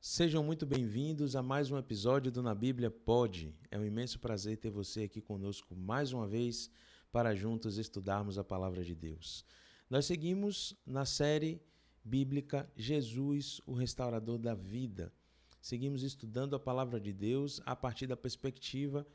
Sejam muito bem-vindos a mais um episódio do Na Bíblia Pode. É um imenso prazer ter você aqui conosco mais uma vez para juntos estudarmos a Palavra de Deus. Nós seguimos na série bíblica Jesus, o Restaurador da Vida. Seguimos estudando a Palavra de Deus a partir da perspectiva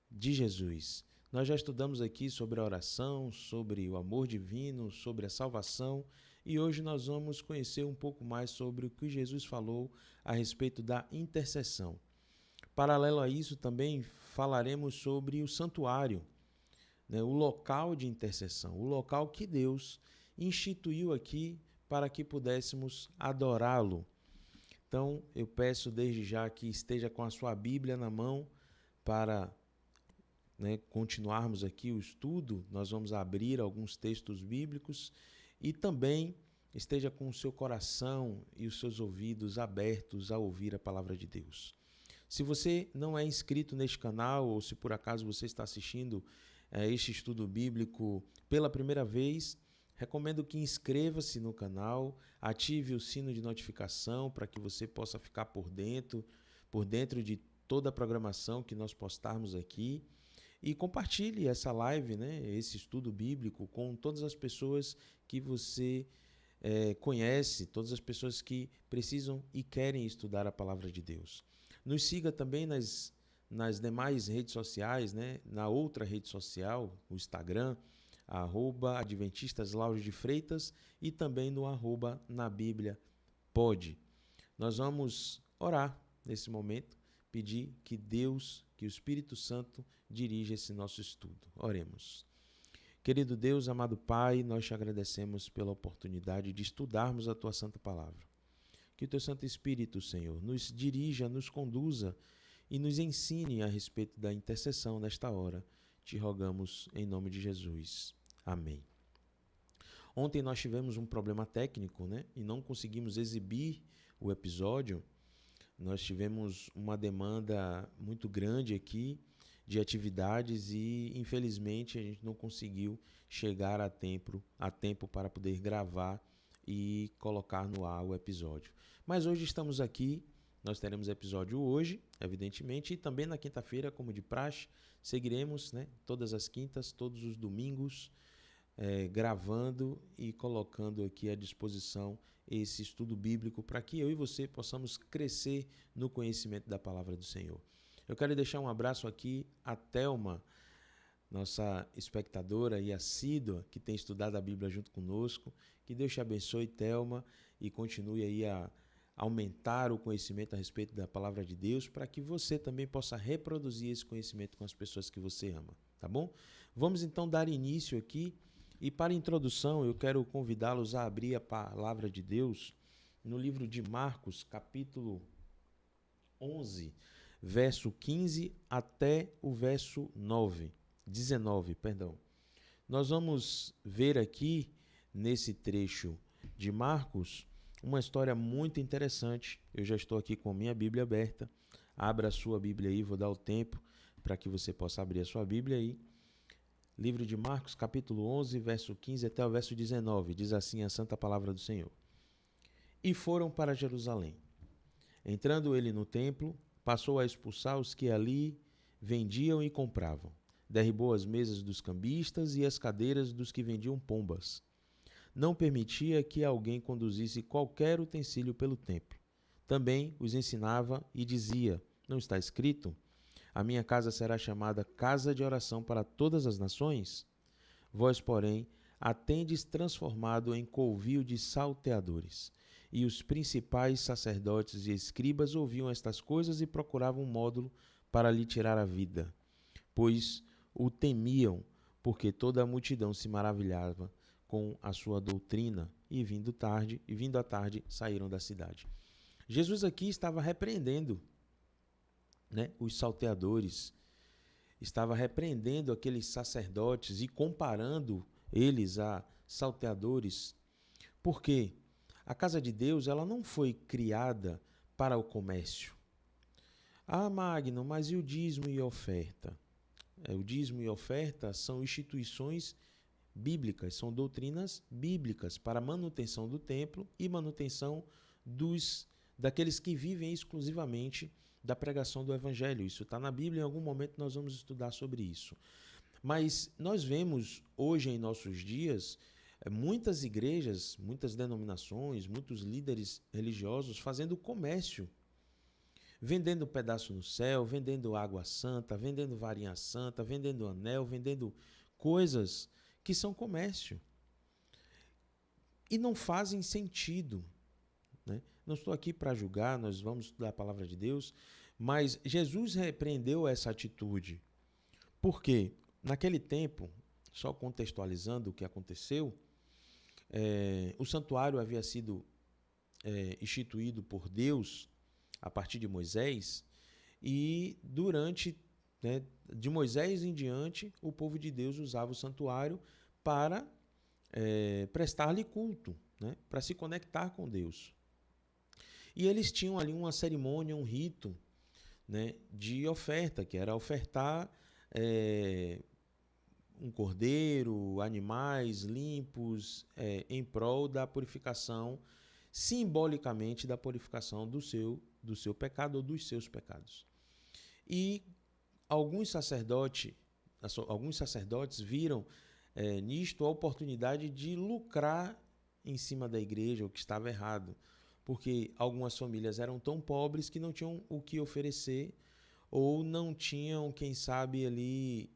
de Jesus. Nós já estudamos aqui sobre a oração, sobre o amor divino, sobre a salvação e hoje nós vamos conhecer um pouco mais sobre o que Jesus falou a respeito da intercessão. Paralelo a isso, também falaremos sobre o santuário, o local de intercessão, o local que Deus instituiu aqui para que pudéssemos adorá-lo. Então, eu peço desde já que esteja com a sua Bíblia na mão para continuarmos aqui o estudo. Nós vamos abrir alguns textos bíblicos e também esteja com o seu coração e os seus ouvidos abertos a ouvir a palavra de Deus. Se você não é inscrito neste canal ou se por acaso você está assistindo este estudo bíblico pela primeira vez, recomendo que inscreva-se no canal, ative o sino de notificação para que você possa ficar por dentro de toda a programação que nós postarmos aqui. E compartilhe essa live, esse estudo bíblico com todas as pessoas que você conhece, todas as pessoas que precisam e querem estudar a palavra de Deus. Nos siga também nas demais redes sociais, na outra rede social, o Instagram, @Adventistas Lauro de Freitas e também no @Na Bíblia Pode. Nós vamos orar nesse momento, pedir que Deus, que o Espírito Santo dirija esse nosso estudo. Oremos. Querido Deus, amado Pai, nós te agradecemos pela oportunidade de estudarmos a Tua Santa Palavra. Que o Teu Santo Espírito, Senhor, nos dirija, nos conduza e nos ensine a respeito da intercessão nesta hora. Te rogamos em nome de Jesus. Amém. Ontem nós tivemos um problema técnico, e não conseguimos exibir o episódio. Nós tivemos uma demanda muito grande aqui de atividades e, infelizmente, a gente não conseguiu chegar a tempo para poder gravar e colocar no ar o episódio. Mas hoje estamos aqui, nós teremos episódio hoje, evidentemente, e também na quinta-feira, como de praxe, seguiremos, todas as quintas, todos os domingos, gravando e colocando aqui à disposição esse estudo bíblico para que eu e você possamos crescer no conhecimento da palavra do Senhor. Eu quero deixar um abraço aqui a Thelma, nossa espectadora e assídua, que tem estudado a Bíblia junto conosco. Que Deus te abençoe, Thelma, e continue aí a aumentar o conhecimento a respeito da palavra de Deus para que você também possa reproduzir esse conhecimento com as pessoas que você ama, tá bom? Vamos então dar início aqui. E para a introdução, eu quero convidá-los a abrir a palavra de Deus no livro de Marcos, capítulo 11, verso 15 até o verso 19. Nós vamos ver aqui, nesse trecho de Marcos, uma história muito interessante. Eu já estou aqui com a minha Bíblia aberta. Abra a sua Bíblia aí, vou dar o tempo para que você possa abrir a sua Bíblia aí. Livro de Marcos, capítulo 11, verso 15 até o verso 19. Diz assim a santa palavra do Senhor. E foram para Jerusalém. Entrando ele no templo, passou a expulsar os que ali vendiam e compravam. Derribou as mesas dos cambistas e as cadeiras dos que vendiam pombas. Não permitia que alguém conduzisse qualquer utensílio pelo templo. Também os ensinava e dizia, não está escrito? A minha casa será chamada casa de oração para todas as nações? Vós, porém, a tendes transformado em covil de salteadores. E os principais sacerdotes e escribas ouviam estas coisas e procuravam um módulo para lhe tirar a vida, pois o temiam, porque toda a multidão se maravilhava com a sua doutrina, e vindo à tarde, saíram da cidade. Jesus aqui estava repreendendo os salteadores, estava repreendendo aqueles sacerdotes e comparando eles a salteadores. Por quê? A casa de Deus ela não foi criada para o comércio. Ah, Magno, mas e o dízimo e a oferta? O dízimo e a oferta são instituições bíblicas, são doutrinas bíblicas para manutenção do templo e manutenção daqueles que vivem exclusivamente da pregação do Evangelho. Isso está na Bíblia, em algum momento nós vamos estudar sobre isso. Mas nós vemos hoje em nossos dias muitas igrejas, muitas denominações, muitos líderes religiosos fazendo comércio, vendendo pedaço no céu, vendendo água santa, vendendo varinha santa, vendendo anel, vendendo coisas que são comércio. E não fazem sentido, né? Não estou aqui para julgar, nós vamos estudar a palavra de Deus, mas Jesus repreendeu essa atitude. Por quê? Naquele tempo, só contextualizando o que aconteceu, o santuário havia sido instituído por Deus a partir de Moisés, e de Moisés em diante, o povo de Deus usava o santuário para prestar-lhe culto, né, para se conectar com Deus. E eles tinham ali uma cerimônia, um rito, né, de oferta, que era ofertar um cordeiro, animais limpos, em prol da purificação, simbolicamente da purificação do seu pecado ou dos seus pecados. E alguns sacerdotes viram nisto a oportunidade de lucrar em cima da igreja, o que estava errado, porque algumas famílias eram tão pobres que não tinham o que oferecer, ou não tinham, quem sabe, ali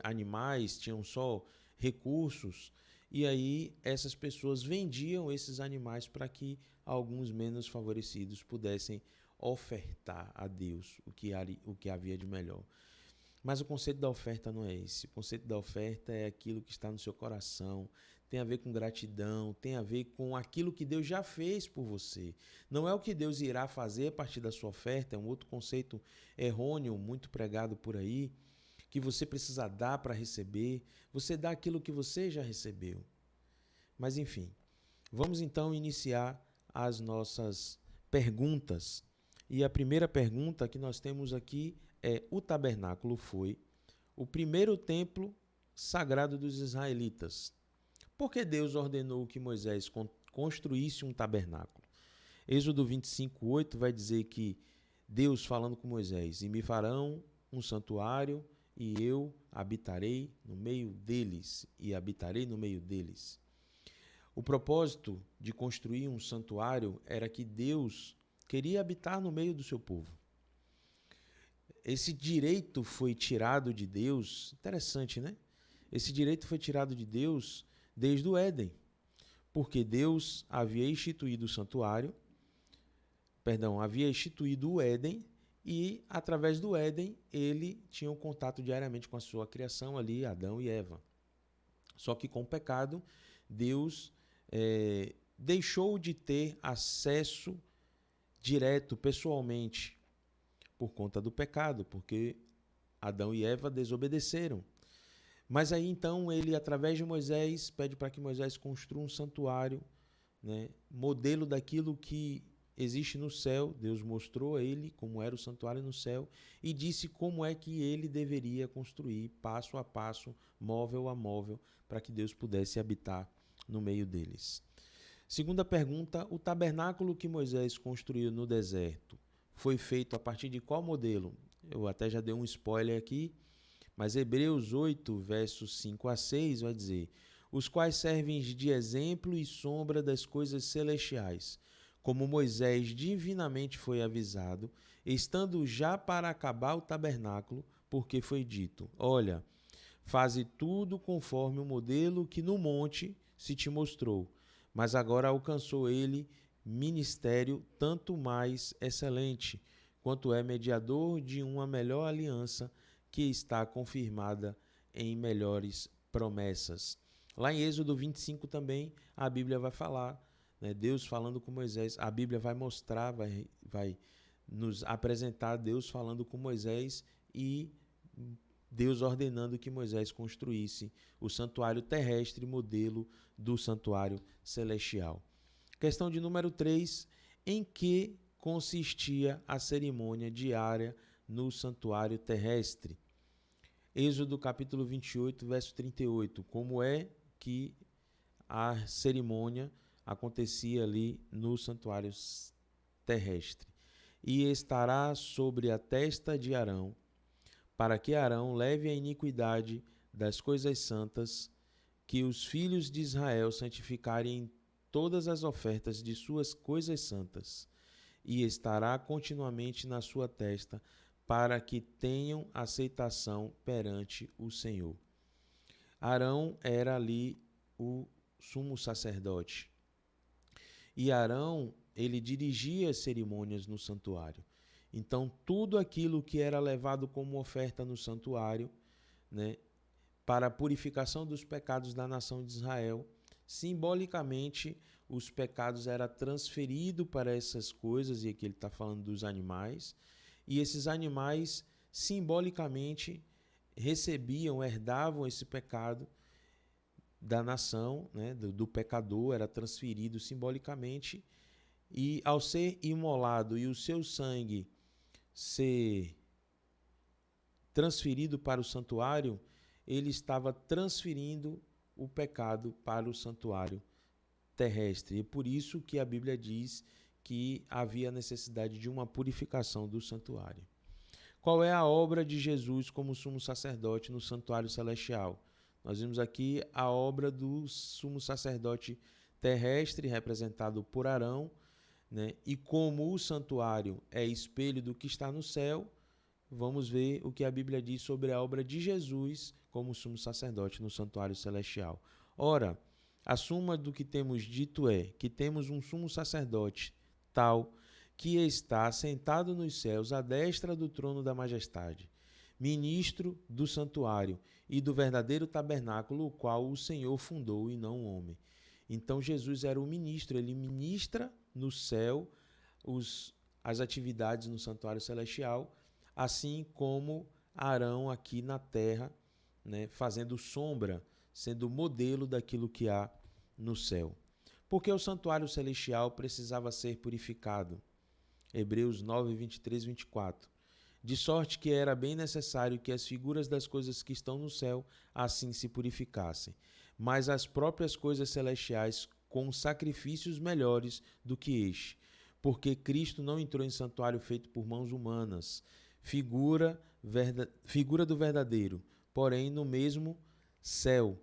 animais, tinham só recursos, e aí essas pessoas vendiam esses animais para que alguns menos favorecidos pudessem ofertar a Deus o que havia de melhor. Mas o conceito da oferta não é esse. O conceito da oferta é aquilo que está no seu coração, tem a ver com gratidão, tem a ver com aquilo que Deus já fez por você. Não é o que Deus irá fazer a partir da sua oferta, é um outro conceito errôneo, muito pregado por aí, que você precisa dar para receber. Você dá aquilo que você já recebeu. Mas enfim, vamos então iniciar as nossas perguntas. E a primeira pergunta que nós temos aqui é: o tabernáculo foi o primeiro templo sagrado dos israelitas? Por que Deus ordenou que Moisés construísse um tabernáculo? Êxodo 25:8 vai dizer que Deus falando com Moisés: e me farão um santuário, e eu habitarei no meio deles, e habitarei no meio deles. O propósito de construir um santuário era que Deus queria habitar no meio do seu povo. Esse direito foi tirado de Deus, interessante, né? Esse direito foi tirado de Deus desde o Éden, porque Deus havia instituído o Éden, e através do Éden ele tinha um contato diariamente com a sua criação ali, Adão e Eva. Só que com o pecado, Deus deixou de ter acesso direto, pessoalmente, por conta do pecado, porque Adão e Eva desobedeceram. Mas aí então ele, através de Moisés, pede para que Moisés construa um santuário, né, modelo daquilo que existe no céu. Deus mostrou a ele como era o santuário no céu e disse como é que ele deveria construir, passo a passo, móvel a móvel, para que Deus pudesse habitar no meio deles. Segunda pergunta: o tabernáculo que Moisés construiu no deserto foi feito a partir de qual modelo? Eu até já dei um spoiler aqui, mas Hebreus 8, versos 5 a 6 vai dizer: os quais servem de exemplo e sombra das coisas celestiais, como Moisés divinamente foi avisado, estando já para acabar o tabernáculo, porque foi dito: olha, faze tudo conforme o modelo que no monte se te mostrou. Mas agora alcançou ele ministério tanto mais excelente, quanto é mediador de uma melhor aliança que está confirmada em melhores promessas. Lá em Êxodo 25 também a Bíblia vai falar, né, Deus falando com Moisés. A Bíblia vai mostrar, vai nos apresentar Deus falando com Moisés e Deus ordenando que Moisés construísse o santuário terrestre, modelo do santuário celestial. Questão de número 3. Em que consistia a cerimônia diária no santuário terrestre? Êxodo capítulo 28, verso 38. Como é que a cerimônia acontecia ali no santuário terrestre, e estará sobre a testa de Arão, para que Arão leve a iniquidade das coisas santas, que os filhos de Israel santificarem em todas as ofertas de suas coisas santas, e estará continuamente na sua testa, para que tenham aceitação perante o Senhor. Arão era ali o sumo sacerdote. E Arão, ele dirigia as cerimônias no santuário. Então, tudo aquilo que era levado como oferta no santuário, né, para a purificação dos pecados da nação de Israel, simbolicamente, os pecados eram transferidos para essas coisas, e aqui ele está falando dos animais, e esses animais, simbolicamente, recebiam, herdavam esse pecado da nação, né, do pecador, era transferido simbolicamente, e ao ser imolado e o seu sangue ser transferido para o santuário, ele estava transferindo o pecado para o santuário terrestre. E por isso que a Bíblia diz que havia necessidade de uma purificação do santuário. Qual é a obra de Jesus como sumo sacerdote no santuário celestial? Nós vimos aqui a obra do sumo sacerdote terrestre, representado por Arão, né? E como o santuário é espelho do que está no céu, vamos ver o que a Bíblia diz sobre a obra de Jesus como sumo sacerdote no santuário celestial. Ora, a suma do que temos dito é que temos um sumo sacerdote tal que está sentado nos céus à destra do trono da majestade, ministro do santuário e do verdadeiro tabernáculo, o qual o Senhor fundou e não o homem. Então Jesus era o ministro, ele ministra no céu as atividades no santuário celestial, assim como Arão aqui na terra, né, fazendo sombra, sendo modelo daquilo que há no céu. Porque o santuário celestial precisava ser purificado. Hebreus 9, 23 e 24. De sorte que era bem necessário que as figuras das coisas que estão no céu assim se purificassem, mas as próprias coisas celestiais com sacrifícios melhores do que este. Porque Cristo não entrou em santuário feito por mãos humanas, figura do verdadeiro, porém no mesmo céu,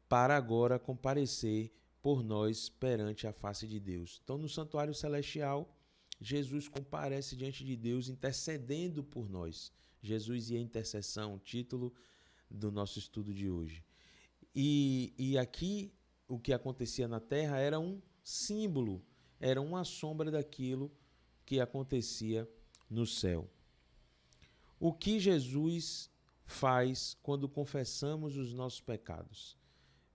para agora comparecer por nós perante a face de Deus. Então, no santuário celestial, Jesus comparece diante de Deus intercedendo por nós. Jesus e a intercessão, título do nosso estudo de hoje. E aqui, o que acontecia na terra era um símbolo, era uma sombra daquilo que acontecia no céu. O que Jesus faz quando confessamos os nossos pecados?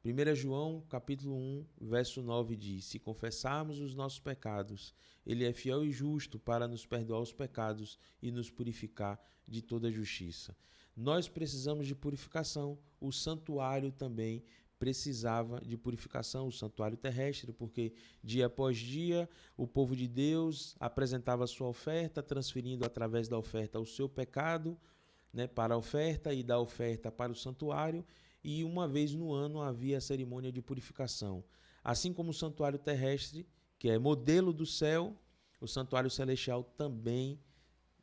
1 João, capítulo 1, verso 9 diz: se confessarmos os nossos pecados, ele é fiel e justo para nos perdoar os pecados e nos purificar de toda justiça. Nós precisamos de purificação, o santuário também precisava de purificação, o santuário terrestre, porque dia após dia o povo de Deus apresentava a sua oferta, transferindo através da oferta o seu pecado, né, para a oferta, e da oferta para o santuário, e uma vez no ano havia a cerimônia de purificação. Assim como o santuário terrestre, que é modelo do céu, o santuário celestial também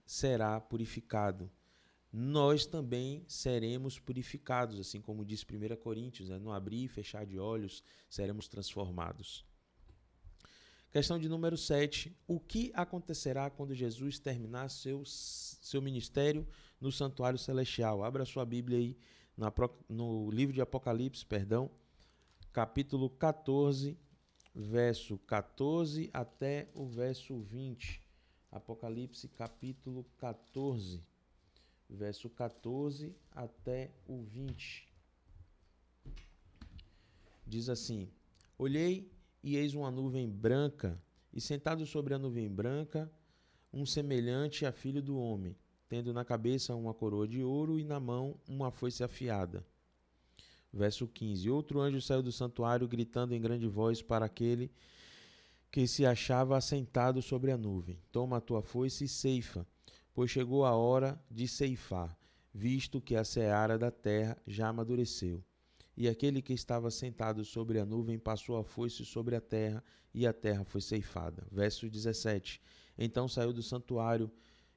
será purificado. Nós também seremos purificados, assim como diz 1 Coríntios, né? No abrir e fechar de olhos seremos transformados. Questão de número 7. O que acontecerá quando Jesus terminar seu ministério no santuário celestial? Abra sua Bíblia aí no livro de Apocalipse, capítulo 14, verso 14 até o verso 20. Apocalipse, capítulo 14, verso 14 até o 20. Diz assim: olhei e eis uma nuvem branca, e sentado sobre a nuvem branca, um semelhante a filho do homem, tendo na cabeça uma coroa de ouro e na mão uma foice afiada. Verso 15. Outro anjo saiu do santuário, gritando em grande voz para aquele que se achava assentado sobre a nuvem: toma a tua foice e ceifa, pois chegou a hora de ceifar, visto que a seara da terra já amadureceu. E aquele que estava sentado sobre a nuvem passou a foice sobre a terra, e a terra foi ceifada. Verso 17. Então saiu do santuário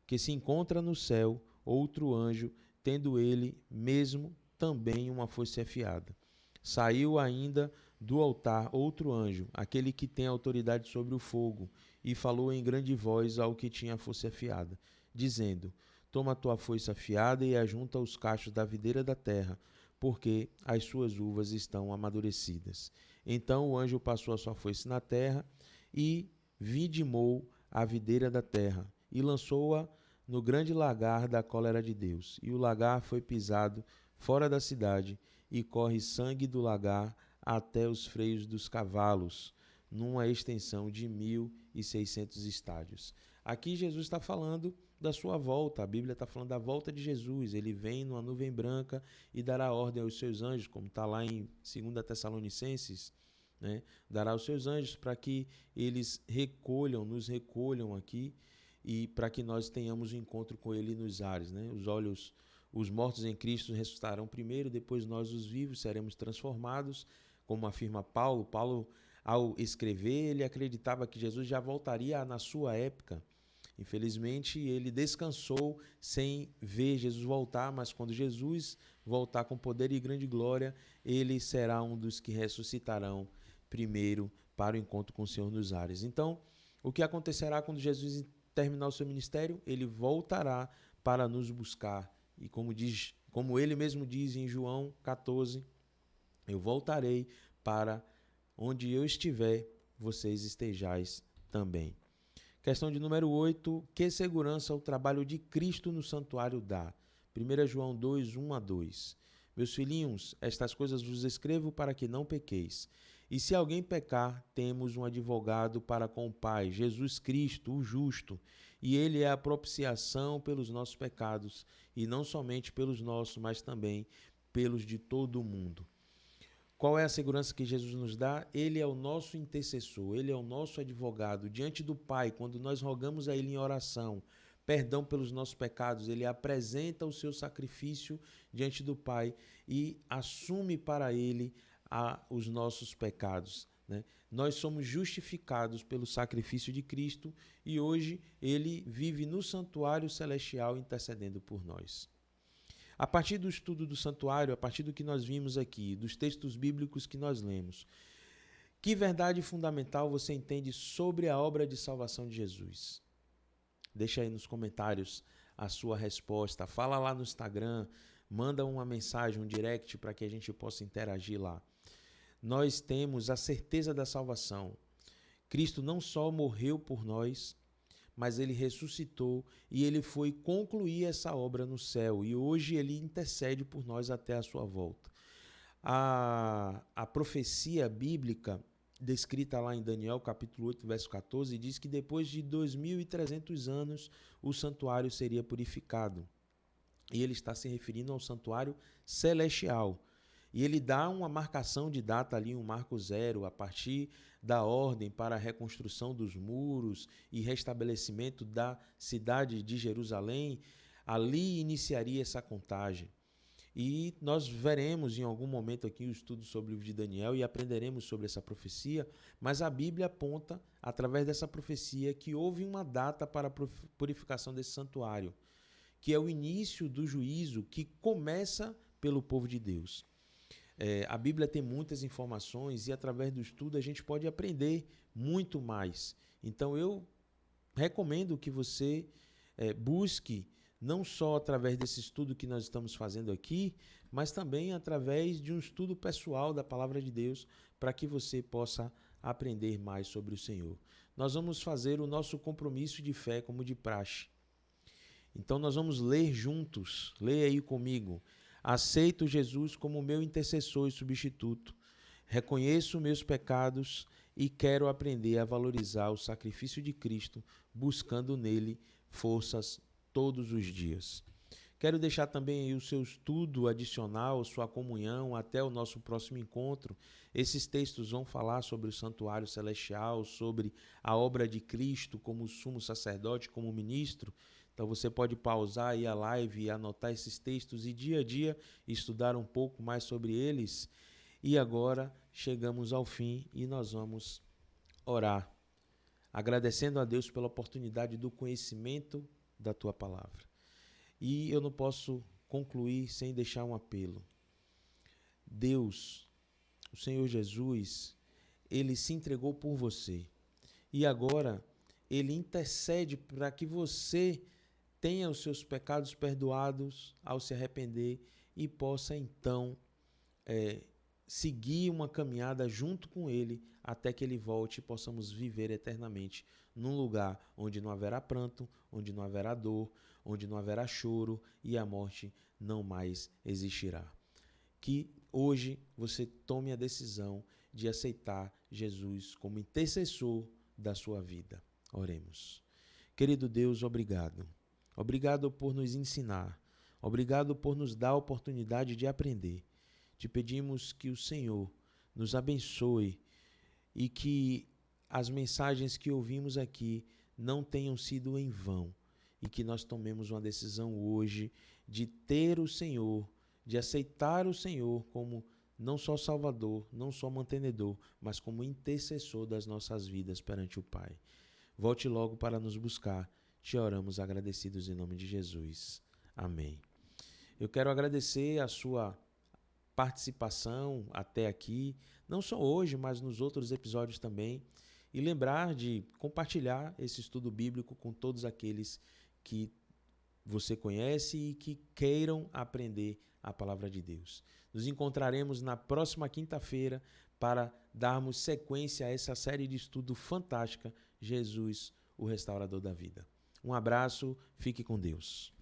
que se encontra no céu outro anjo, tendo ele mesmo também uma foice afiada. Saiu ainda do altar outro anjo, aquele que tem autoridade sobre o fogo, e falou em grande voz ao que tinha a foice afiada, dizendo: Toma a tua foice afiada e ajunta os cachos da videira da terra, porque as suas uvas estão amadurecidas. Então o anjo passou a sua foice na terra e vidimou a videira da terra e lançou-a no grande lagar da cólera de Deus. E o lagar foi pisado fora da cidade, e corre sangue do lagar até os freios dos cavalos, numa extensão de 1.600 estádios. Aqui Jesus está falando da sua volta, a Bíblia está falando da volta de Jesus. Ele vem numa nuvem branca e dará ordem aos seus anjos, como está lá em 2 Tessalonicenses, né? Dará aos seus anjos para que eles nos recolham aqui, e para que nós tenhamos um encontro com ele nos ares, né? Os mortos em Cristo ressuscitarão primeiro, depois nós, os vivos, seremos transformados, como afirma Paulo. Paulo, ao escrever, ele acreditava que Jesus já voltaria na sua época. Infelizmente, ele descansou sem ver Jesus voltar, mas quando Jesus voltar com poder e grande glória, ele será um dos que ressuscitarão primeiro para o encontro com o Senhor nos ares. Então, o que acontecerá quando Jesus terminar o seu ministério? Ele voltará para nos buscar. E como ele mesmo diz em João 14, eu voltarei para onde eu estiver, vocês estejais também. Questão de número 8. Que segurança o trabalho de Cristo no santuário dá? 1 João 2, 1 a 2. Meus filhinhos, estas coisas vos escrevo para que não pequeis. E se alguém pecar, temos um advogado para com o Pai, Jesus Cristo, o justo, e ele é a propiciação pelos nossos pecados, e não somente pelos nossos, mas também pelos de todo o mundo. Qual é a segurança que Jesus nos dá? Ele é o nosso intercessor, ele é o nosso advogado diante do Pai. Quando nós rogamos a ele em oração perdão pelos nossos pecados, ele apresenta o seu sacrifício diante do Pai e assume para ele os nossos pecados, né? Nós somos justificados pelo sacrifício de Cristo e hoje ele vive no santuário celestial intercedendo por nós. A partir do estudo do santuário, a partir do que nós vimos aqui, dos textos bíblicos que nós lemos, que verdade fundamental você entende sobre a obra de salvação de Jesus? Deixa aí nos comentários a sua resposta. Fala lá no Instagram, manda uma mensagem, um direct para que a gente possa interagir lá. Nós temos a certeza da salvação. Cristo não só morreu por nós, mas ele ressuscitou e ele foi concluir essa obra no céu. E hoje ele intercede por nós até a sua volta. A profecia bíblica descrita lá em Daniel, capítulo 8, verso 14, diz que depois de 2.300 anos o santuário seria purificado. E ele está se referindo ao santuário celestial. E ele dá uma marcação de data ali, um marco zero, a partir da ordem para a reconstrução dos muros e restabelecimento da cidade de Jerusalém. Ali iniciaria essa contagem. E nós veremos em algum momento aqui o estudo sobre o livro de Daniel e aprenderemos sobre essa profecia, mas a Bíblia aponta, através dessa profecia, que houve uma data para a purificação desse santuário, que é o início do juízo que começa pelo povo de Deus. A Bíblia tem muitas informações e através do estudo a gente pode aprender muito mais. Então eu recomendo que você busque não só através desse estudo que nós estamos fazendo aqui, mas também através de um estudo pessoal da Palavra de Deus, para que você possa aprender mais sobre o Senhor. Nós vamos fazer o nosso compromisso de fé como de praxe. Então nós vamos ler juntos, leia aí comigo. Aceito Jesus como meu intercessor e substituto. Reconheço meus pecados e quero aprender a valorizar o sacrifício de Cristo, buscando nele forças todos os dias. Quero deixar também aí o seu estudo adicional, sua comunhão, até o nosso próximo encontro. Esses textos vão falar sobre o santuário celestial, sobre a obra de Cristo como sumo sacerdote, como ministro. Então você pode pausar aí a live e anotar esses textos e dia a dia estudar um pouco mais sobre eles. E agora chegamos ao fim e nós vamos orar. agradecendo a Deus pela oportunidade do conhecimento da tua palavra. E eu não posso concluir sem deixar um apelo. Deus, o Senhor Jesus, Ele se entregou por você. E agora, Ele intercede para que você tenha os seus pecados perdoados ao se arrepender e possa então seguir uma caminhada junto com Ele até que Ele volte e possamos viver eternamente num lugar onde não haverá pranto, onde não haverá dor, onde não haverá choro e a morte não mais existirá. Que hoje você tome a decisão de aceitar Jesus como intercessor da sua vida. Oremos. Querido Deus, obrigado. Obrigado por nos ensinar. Obrigado por nos dar a oportunidade de aprender. Te pedimos que o Senhor nos abençoe e que as mensagens que ouvimos aqui não tenham sido em vão e que nós tomemos uma decisão hoje de ter o Senhor, de aceitar o Senhor como não só Salvador, não só mantenedor, mas como intercessor das nossas vidas perante o Pai. Volte logo para nos buscar. Te oramos agradecidos em nome de Jesus. Amém. Eu quero agradecer a sua participação até aqui, não só hoje, mas nos outros episódios também, e lembrar de compartilhar esse estudo bíblico com todos aqueles que você conhece e que queiram aprender a palavra de Deus. Nos encontraremos na próxima quinta-feira para darmos sequência a essa série de estudo fantástica, Jesus, o Restaurador da Vida. Um abraço, fique com Deus.